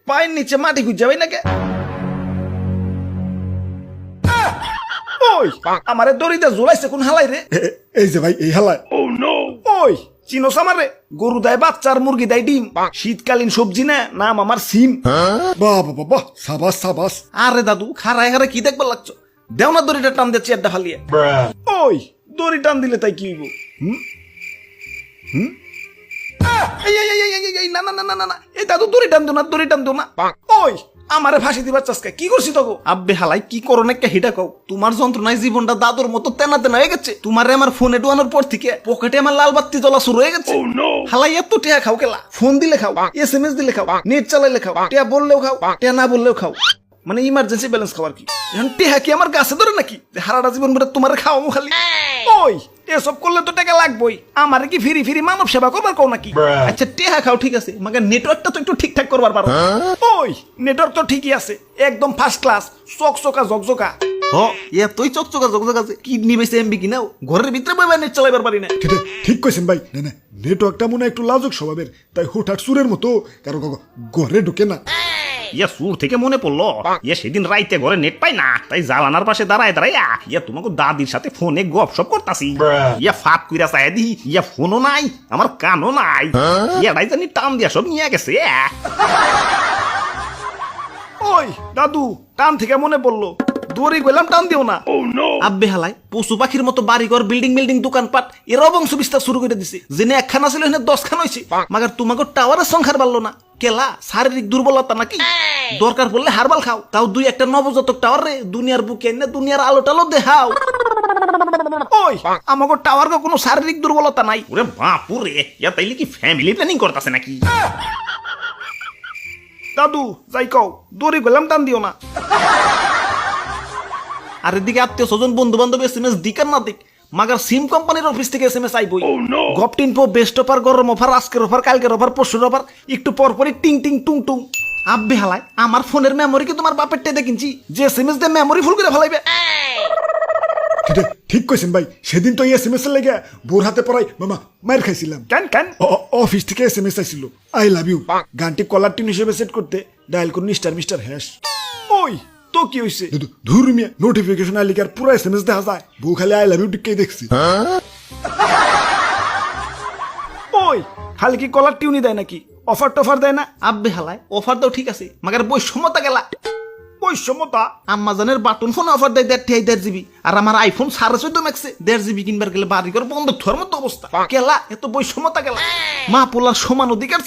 পায়ের নিচে মাটি খুঁজে যাবে নাকি? ওই আমারে দড়িতে ঝুলাইছে কোন হালাই রে? এই যে ভাই এই হালায়। ওই চিনোস আমারে? গরু দেয় বাচ্চা আর মুরগি দেয় ডিম, শীতকালীন সবজি না, নাম আমার সিম। বাহ বাহ বাহ, সাবাস সাবাস। আরে দাদু খারায় খারায় কি দেখবার লাগছো? দেও না দড়িটা টান দিয়ে চেয়ারটা ফালিয়ে। ওই দড়ি টান দিলে তাই কি হইব? না না না না না, এই দাদু দড়ি টান দো না, দড়ি টান দো না। ওই আমারে ফাঁসি দিবার চাষকে কি করছি তোকে? আব্বে হালাই কি করো না হিটা কও। তোমার যন্ত্রণায় জীবনটা দাদুর মতো তেনা তেনা হয়ে গেছে। তোমারে আমার ফোনে ডুয়ানোর পর থেকে পকেটে আমার লাল বাত্তি জ্বলা শুরু হয়ে গেছে। হালাই এত টেয়া খাও কেলা? ফোন দিলে খাও, SMS দিলে খাও, নেট চালাইলে খাও, টেয়া বললেও খাও, টেয়া না বললেও খাও। মানে ইমার্জেন্সি ব্যালেন্স খাবার কি? এখন টেহা কি আমার গাছে ধরে নাকি হারাটা জীবন ভরে তোমার খাওয়ামো খালি? ওই এসব করলে তো টাকা লাগবেই। আমার কি ফিরি ফিরি মানব সেবা করবার কও নাকি? আচ্ছা টেহা খাও ঠিক আছে, মাগে নেটওয়ার্কটা তো একটু ঠিকঠাক করবার পারো। ওই নেটওয়ার্ক তো ঠিকই আছে, একদম ফার্স্ট ক্লাস, চকচকা ঝকঝকা। এতই চকচকা ঝকঝকা আছে কিডনি বেশি এমবি কিনাও ঘরের ভিতরে বইবা নেট চালাইবার পারি না। ঠিক কইছেন ভাই। না না, নেটওয়ার্কটা মনে হয় একটু লাজুক স্বভাবের, তাই হুটহাট সুরের মতো কারো ঘরে ঢুকে না। ইয়া সুর থেকে মনে পড়লো, ইয়া সেদিন রাইতে ঘরে নেট পাই না, তাই জালানার পাশে দাঁড়ায় দাঁড়াইয়া ইয়া তোমাকে দাদির সাথে ফোনে গপসপ করতাছি। ইয়া ফাপ কইরা চাই দি, ইয়া ফোনও নাই, আমার কানও নাই, ইয়া রাইজানি টান দিয়া সব নিয়ে গেছে। ওই দাদু টান থেকে মনে পড়লো, দড়ি গেলাম টান দিও না। আব্বে হালাই পশু পাখির মতো বাড়িঘর বিল্ডিং বিল্ডিং দোকানপাট এর বংশ বিস্তার শুরু করে দিছে। জেনে একখানা ছিল এখানে 10 খান হয়েছে, মাগার তোমাকে টাওয়ারের সংখ্যার বাড়লো না কেলা? শারীরিক দুর্বলতা নাকি? দরকার পড়লে হারবাল খাও, তাও দুই একটা নবজাতক টাওয়ার রে দুনিয়ার বুকে এনে দুনিয়ার আলো টালো দেখাও। ওই আমাকে টাওয়ার কোনো শারীরিক দুর্বলতা নাই। ওরে বাপুরে, ইয়া তাইলে কি ফ্যামিলি প্ল্যানিং করতেছে নাকি? দাদু যাই কও, দড়ি গেলাম টান দিও না। আর এদিকে আত্মীয় স্বজন বন্ধু বান্ধব SMS দিক আর না দিক, মাগার সিম কোম্পানির অফিস থেকে SMS আইবই। গপ্ট ইনফো, বেস্ট অফার, গরম অফার, আজকের অফার, কালকের অফার, পরশুর অফার, একটু পর পরই টিং টিং টুং টুং। আব্বে হালাই আমার ফোনের মেমোরি কি তোমার বাপের টেদে কিনছি যে SMS দিয়ে মেমোরি ফুল করে ফেলাইবে? ঠিক কইছেন ভাই। সেদিন তো SMS এর লেগে বোর হাতে পড়াই মামা মার খাইছিলাম। কেন কেন? অফিস থেকে SMS আইছিল, আই লাভ ইউ গানটি কলার টিউন হিসেবে সেট করতে ডায়াল করুন মিস্টার হ্যাশ। ওই তো কি হইছে? ধুর মিয়া, নোটিফিকেশন আইলে কি আর পুরো SMS দেখা যায়? বউ খালি আই লাভ ইউ টিকেই দেখছি। ওই খালি কি কলার টিউনই দেয় নাকি? অফার টফার দেয় না? আব্বে হালায় অফার দাও ঠিক আছে, মাগার বৈষম্যতা গেলা। বৈষম্যতা? আম্মাজানের বাটন ফোন অফার দেয় 1.5 GB, আর আমার আইফোন 14.5 ম্যাক্সে 1.5 GB কিনবার গেলে বাড়িঘর বন্ধ থর মতো অবস্থা। কেলা এত বৈষম্যতা গেলা? মা পোলার সমান অধিকার চাই।